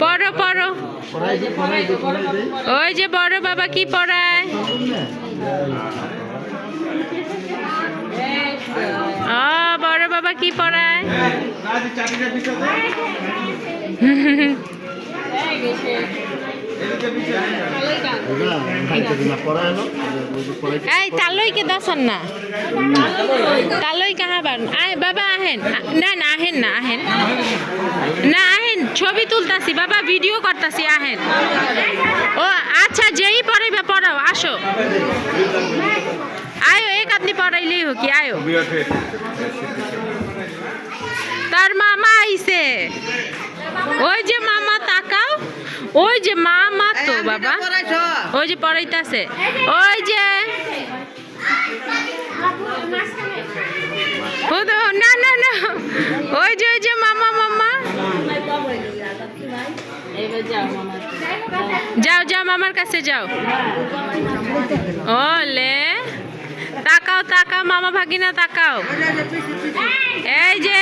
পড়ো পড়ো। ওই যে বড় বাবা কি পড়ায়? বড় বাবা কি পড়ায়? তালইকে দাসান না, তালই কাহাবার আয় বাবা আহেন না, না আহেন না, আহেন না, আহেন ছবি তুলতাছি বাবা, ভিডিও করতাছি, আহেন। ও আচ্ছা, যেই পড়াইবা পড়াও, আসো আয়ো, এক আপনি পড়াইলেই হোক, আয়ো। তার মামা আইছে, ওই যে মামা তাকাও, ওই যে মামা তো বাবা, ওই যে পড়াইতাছে, ওই যে না না না, ওই যে মামা মামা, যাও যাও মামার কাছে যাও। ওলে তাকাও তাকাও মামা ভাগিনা তাকাও, এই যে